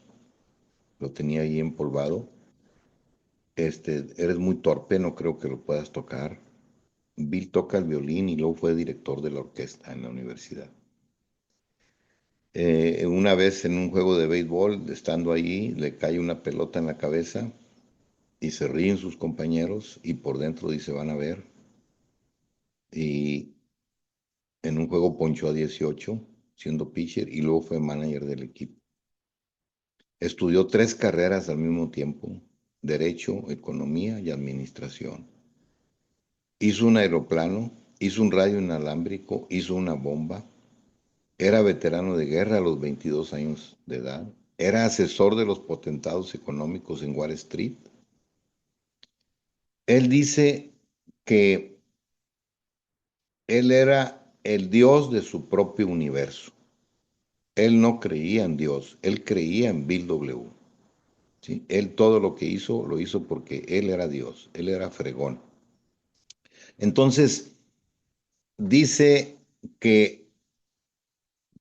Lo tenía ahí empolvado. Eres muy torpe, no creo que lo puedas tocar. Bill toca el violín y luego fue director de la orquesta en la universidad. Una vez en un juego de béisbol, estando ahí, le cae una pelota en la cabeza y se ríen sus compañeros y por dentro dice, van a ver. Y en un juego ponchó a 18 siendo pitcher y luego fue manager del equipo. Estudió 3 carreras al mismo tiempo, derecho, economía y administración. Hizo un aeroplano, hizo un radio inalámbrico, hizo una bomba. Era veterano de guerra a los 22 años de edad. Era asesor de los potentados económicos en Wall Street. Él dice que él era el dios de su propio universo. Él no creía en Dios, él creía en Bill W. ¿Sí? Él todo lo que hizo, lo hizo porque él era Dios, él era fregón. Entonces, dice que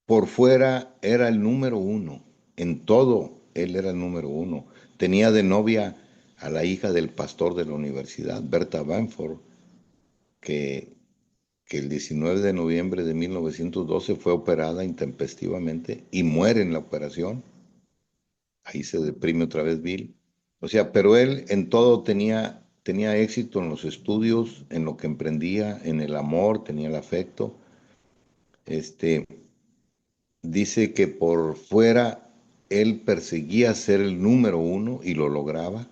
por fuera era el número uno, en todo él era el número uno. Tenía de novia a la hija del pastor de la universidad, Berta Bamford, que, que el 19 de noviembre de 1912 fue operada intempestivamente y muere en la operación. Ahí se deprime otra vez Bill. O sea, pero él en todo tenía éxito en los estudios, en lo que emprendía, en el amor, tenía el afecto. Este, Dice que por fuera él perseguía ser el número uno y lo lograba,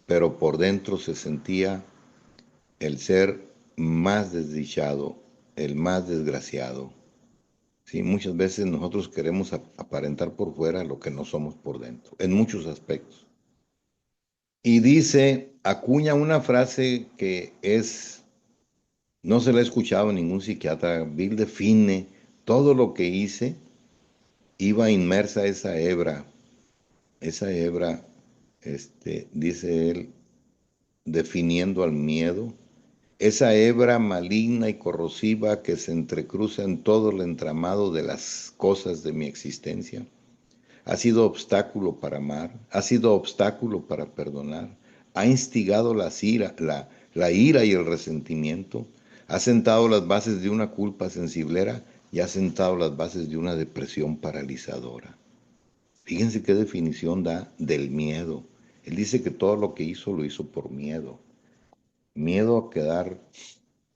pero por dentro se sentía el ser más desdichado, el más desgraciado. Sí, muchas veces nosotros queremos aparentar por fuera lo que no somos por dentro, en muchos aspectos. Y dice, acuña una frase que no se la he escuchado a ningún psiquiatra. Bill define todo lo que hice, iba inmersa esa hebra, dice él, definiendo al miedo, esa hebra maligna y corrosiva que se entrecruza en todo el entramado de las cosas de mi existencia. Ha sido obstáculo para amar, ha sido obstáculo para perdonar, ha instigado la ira y el resentimiento, ha sentado las bases de una culpa sensiblera y ha sentado las bases de una depresión paralizadora. Fíjense qué definición da del miedo. Él dice que todo lo que hizo lo hizo por miedo. Miedo a quedar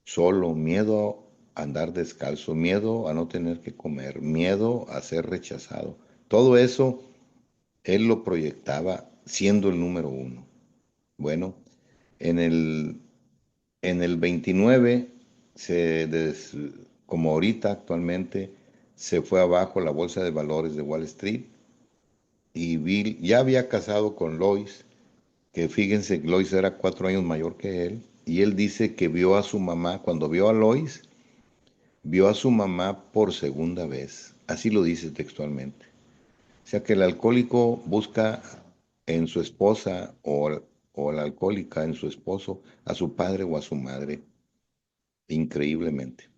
solo, miedo a andar descalzo, miedo a no tener que comer, miedo a ser rechazado. Todo eso él lo proyectaba siendo el número uno. Bueno, en el, en el 29, como ahorita actualmente, se fue abajo la bolsa de valores de Wall Street y Bill ya había casado con Lois, que fíjense, Lois era 4 años mayor que él, y él dice que vio a su mamá, cuando vio a Lois, vio a su mamá por segunda vez. Así lo dice textualmente. O sea que el alcohólico busca en su esposa o la alcohólica en su esposo, a su padre o a su madre, increíblemente.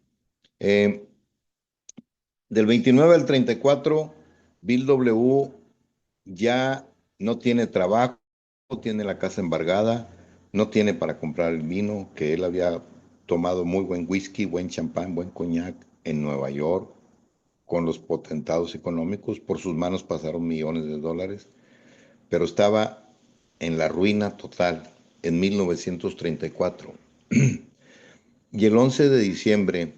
Eh, Del 29 al 34, Bill W. ya no tiene trabajo, tiene la casa embargada, no tiene para comprar el vino, que él había tomado muy buen whisky, buen champán, buen coñac en Nueva York, con los potentados económicos. Por sus manos pasaron millones de dólares, pero estaba en la ruina total en 1934. Y el 11 de diciembre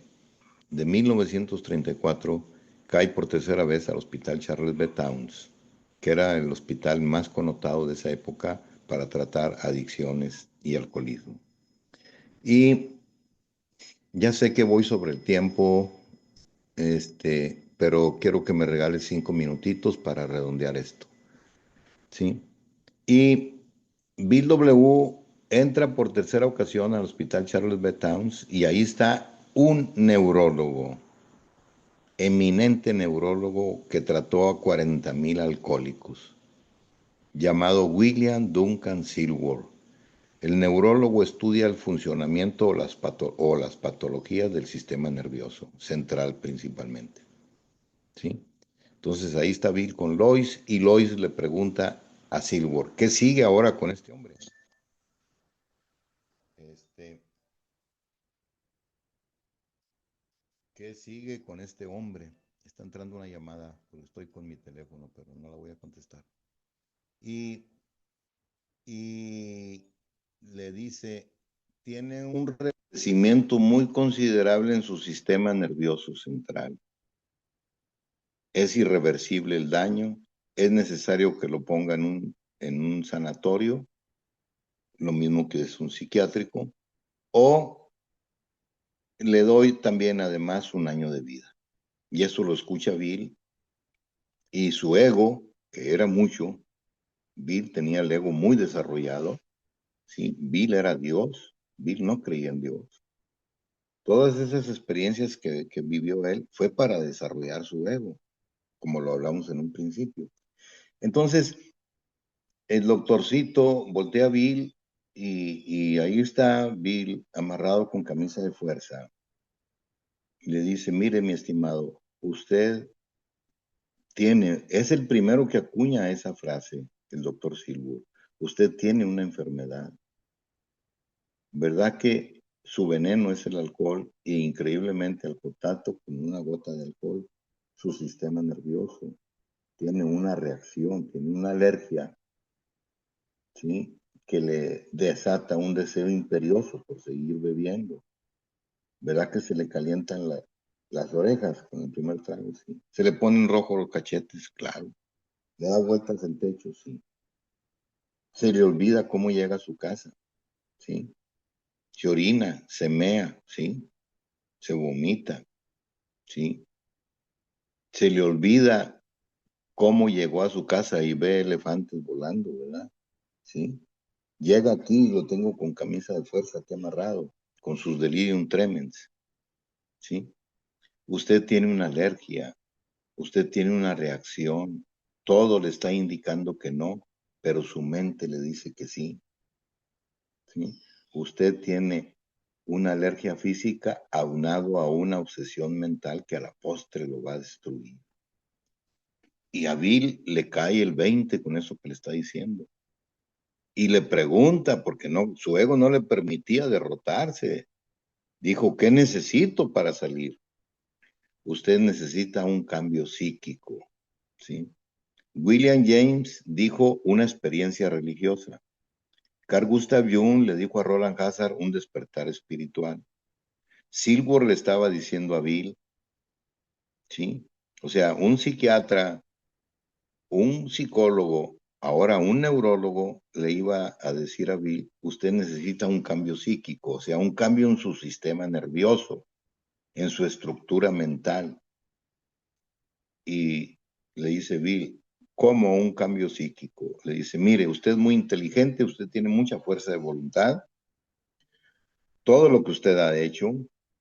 de 1934 cae por tercera vez al Hospital Charles B. Towns, que era el hospital más connotado de esa época para tratar adicciones y alcoholismo. Y ya sé que voy sobre el tiempo, pero quiero que me regales 5 minutitos para redondear esto, ¿sí? Y Bill W. entra por tercera ocasión al Hospital Charles B. Towns y ahí está un neurólogo, eminente neurólogo que trató a 40,000 alcohólicos, llamado William Duncan Silver. El neurólogo estudia el funcionamiento o las patologías del sistema nervioso central principalmente, ¿sí? Entonces ahí está Bill con Lois y Lois le pregunta a Silver, ¿qué sigue ahora con este hombre? Este, ¿Qué sigue con este hombre? Está entrando una llamada, porque estoy con mi teléfono, pero no la voy a contestar. Y y le dice, tiene un enrevecimiento muy considerable en su sistema nervioso central. Es irreversible el daño, es necesario que lo ponga en un sanatorio, lo mismo que es un psiquiátrico, o le doy también además un año de vida. Y eso lo escucha Bill y su ego, que era mucho, Bill tenía el ego muy desarrollado, ¿sí? Bill era Dios, Bill no creía en Dios. Todas esas experiencias que vivió él fue para desarrollar su ego, como lo hablamos en un principio. Entonces, el doctorcito voltea a Bill y ahí está Bill amarrado con camisa de fuerza. Y le dice, mire mi estimado, usted es el primero que acuña esa frase, el doctor Silver. Usted tiene una enfermedad. ¿Verdad que su veneno es el alcohol e increíblemente al contacto con una gota de alcohol, su sistema nervioso tiene una reacción, tiene una alergia, ¿sí? Que le desata un deseo imperioso por seguir bebiendo? ¿Verdad que se le calientan las orejas con el primer trago? Sí. Se le ponen rojos los cachetes, claro. Le da vueltas el techo, sí. Se le olvida cómo llega a su casa, sí. Se orina, se mea, sí. Se vomita, sí. Se le olvida cómo llegó a su casa y ve elefantes volando, ¿verdad? Sí. Llega aquí y lo tengo con camisa de fuerza aquí amarrado, con sus delirium tremens, ¿sí? Usted tiene una alergia, usted tiene una reacción, todo le está indicando que no, pero su mente le dice que sí, ¿sí? Usted tiene una alergia física aunado a una obsesión mental que a la postre lo va a destruir. Y a Bill le cae el 20 con eso que le está diciendo. Y le pregunta, porque no, su ego no le permitía derrotarse. Dijo, ¿qué necesito para salir? Usted necesita un cambio psíquico, ¿sí? William James dijo una experiencia religiosa. Carl Gustav Jung le dijo a Roland Hazard un despertar espiritual. Silver le estaba diciendo a Bill, ¿sí? O sea, un psiquiatra, un psicólogo, ahora un neurólogo, le iba a decir a Bill, usted necesita un cambio psíquico, o sea, un cambio en su sistema nervioso, en su estructura mental. Y le dice Bill, ¿cómo un cambio psíquico? Le dice, mire, usted es muy inteligente, usted tiene mucha fuerza de voluntad, todo lo que usted ha hecho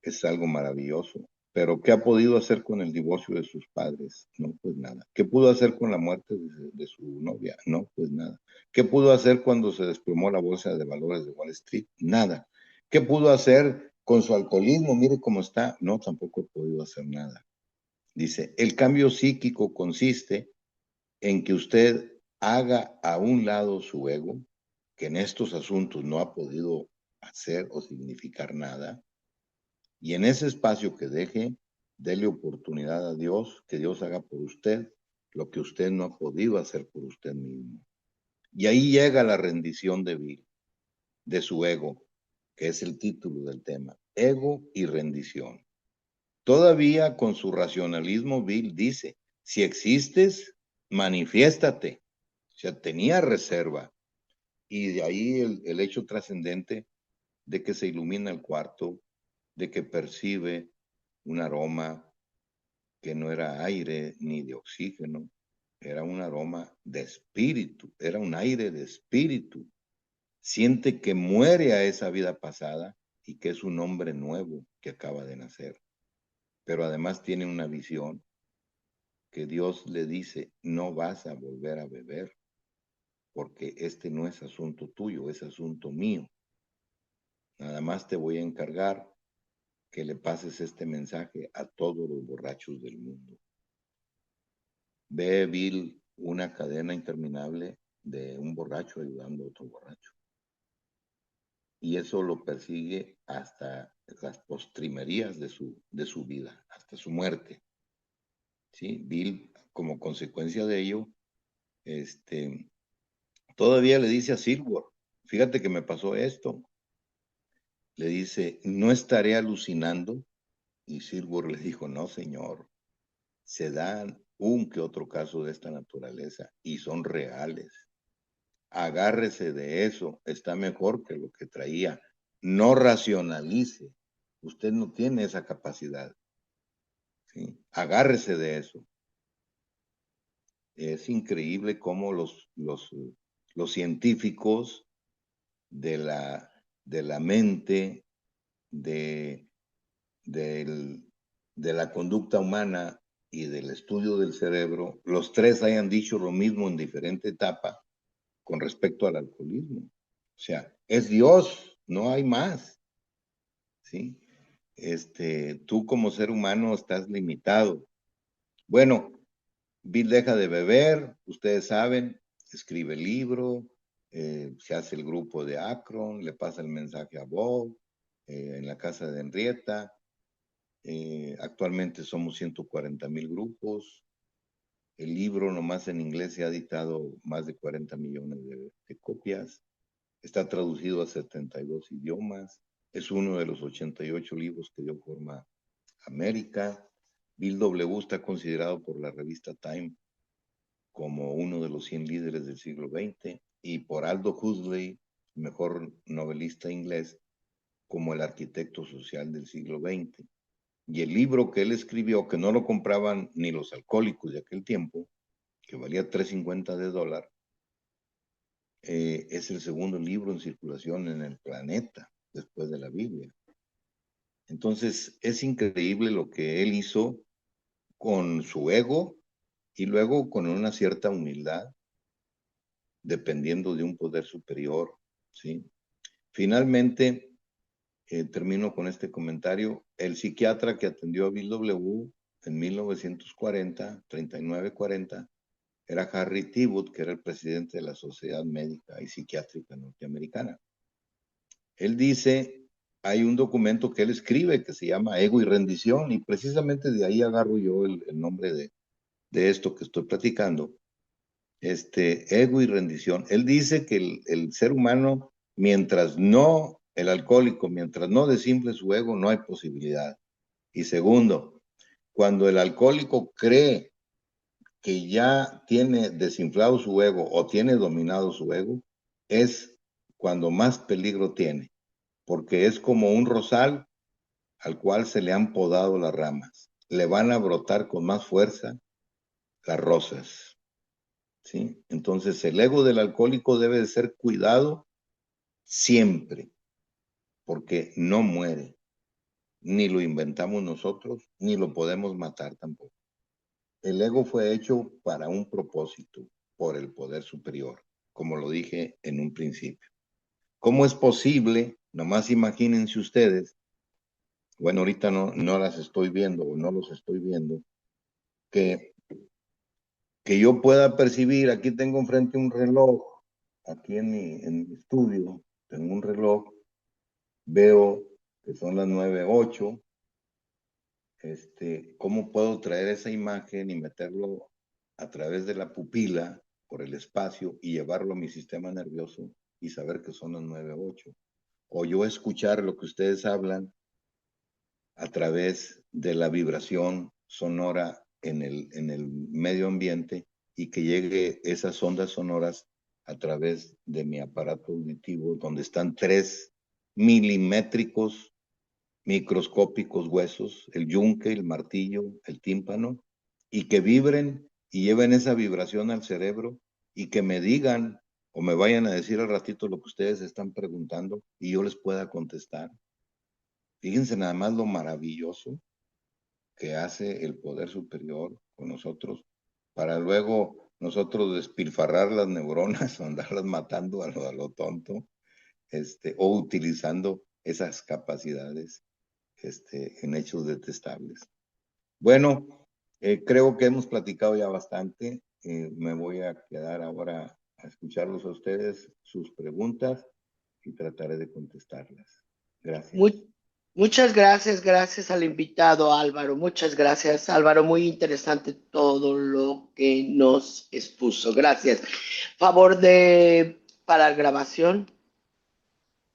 es algo maravilloso, Pero ¿qué ha podido hacer con el divorcio de sus padres? No, pues nada. ¿Qué pudo hacer con la muerte de su novia? No, pues nada. ¿Qué pudo hacer cuando se desplomó la bolsa de valores de Wall Street? Nada. ¿Qué pudo hacer con su alcoholismo? Mire cómo está. No, tampoco ha podido hacer nada. Dice, el cambio psíquico consiste en que usted haga a un lado su ego, que en estos asuntos no ha podido hacer o significar nada, y en ese espacio que deje, dele oportunidad a Dios, que Dios haga por usted lo que usted no ha podido hacer por usted mismo. Y ahí llega la rendición de Bill, de su ego, que es el título del tema, ego y rendición. Todavía con su racionalismo, Bill dice, si existes, manifiéstate. O sea, tenía reserva. Y de ahí el hecho trascendente de que se ilumina el cuarto, de que percibe un aroma que no era aire ni de oxígeno, era un aroma de espíritu, era un aire de espíritu. Siente que muere a esa vida pasada y que es un hombre nuevo que acaba de nacer. Pero además tiene una visión que Dios le dice, no vas a volver a beber, porque este no es asunto tuyo, es asunto mío. Nada más te voy a encargar que le pases este mensaje a todos los borrachos del mundo. Ve Bill una cadena interminable de un borracho ayudando a otro borracho. Y eso lo persigue hasta las postrimerías de su vida, hasta su muerte. ¿Sí? Bill, como consecuencia de ello, todavía le dice a Silver, fíjate que me pasó esto. Le dice, no estaré alucinando. Y Silver le dijo, no, señor, se dan un que otro caso de esta naturaleza y son reales. Agárrese de eso, está mejor que lo que traía. No racionalice, usted no tiene esa capacidad. ¿Sí? Agárrese de eso. Es increíble cómo los científicos de de la mente, de, del, de la conducta humana y del estudio del cerebro, los tres hayan dicho lo mismo en diferente etapa con respecto al alcoholismo. O sea, es Dios, no hay más, ¿sí? Tú como ser humano estás limitado. Bueno, Bill deja de beber, ustedes saben, escribe el libro, se hace el grupo de Akron, le pasa el mensaje a Bob, en la casa de Henrietta. Actualmente somos 140,000 grupos. El libro nomás en inglés se ha editado más de 40 millones de copias. Está traducido a 72 idiomas. Es uno de los 88 libros que dio forma a América. Bill W. está considerado por la revista Time como uno de los 100 líderes del siglo XX y por Aldo Huxley, mejor novelista inglés, como el arquitecto social del siglo XX. Y el libro que él escribió, que no lo compraban ni los alcohólicos de aquel tiempo, que valía $3.50, es el segundo libro en circulación en el planeta después de la Biblia. Entonces, es increíble lo que él hizo con su ego y luego con una cierta humildad, dependiendo de un poder superior, ¿sí? Finalmente, termino con este comentario. El psiquiatra que atendió a Bill W. en 1940, 39-40, era Harry Tiebout, que era el presidente de la Sociedad Médica y Psiquiátrica Norteamericana. Él dice, hay un documento que él escribe que se llama Ego y Rendición, y precisamente de ahí agarro yo el nombre de esto que estoy platicando, ego y rendición. Él dice que el ser humano, mientras no, el alcohólico, mientras no desinfle su ego, no hay posibilidad. Y segundo, cuando el alcohólico cree que ya tiene desinflado su ego o tiene dominado su ego, es cuando más peligro tiene, porque es como un rosal al cual se le han podado las ramas. Le van a brotar con más fuerza las rosas. ¿Sí? Entonces el ego del alcohólico debe de ser cuidado siempre, porque no muere. ni lo inventamos nosotros, ni lo podemos matar tampoco. El ego fue hecho para un propósito, por el poder superior, como lo dije en un principio. ¿Cómo es posible? Nomás imagínense ustedes, bueno, ahorita no las estoy viendo o no los estoy viendo, que, que yo pueda percibir, aquí tengo enfrente un reloj, aquí en mi estudio, tengo un reloj, veo que son las 9:08. ¿Cómo puedo traer esa imagen y meterlo a través de la pupila por el espacio y llevarlo a mi sistema nervioso y saber que son las 9:08? O yo escuchar lo que ustedes hablan a través de la vibración sonora en el medio ambiente y que llegue esas ondas sonoras a través de mi aparato auditivo, donde están 3 milimétricos microscópicos huesos, el yunque, el martillo, el tímpano, y que vibren y lleven esa vibración al cerebro y que me digan o me vayan a decir al ratito lo que ustedes están preguntando y yo les pueda contestar. Fíjense nada más lo maravilloso que hace el poder superior con nosotros para luego nosotros despilfarrar las neuronas o andarlas matando a lo tonto, o utilizando esas capacidades en hechos detestables. Bueno, creo que hemos platicado ya bastante. Me voy a quedar ahora a escucharlos a ustedes, sus preguntas, y trataré de contestarlas. Gracias. Muchas gracias, gracias al invitado Álvaro. Muchas gracias, Álvaro. Muy interesante todo lo que nos expuso. Gracias. Favor de para grabación.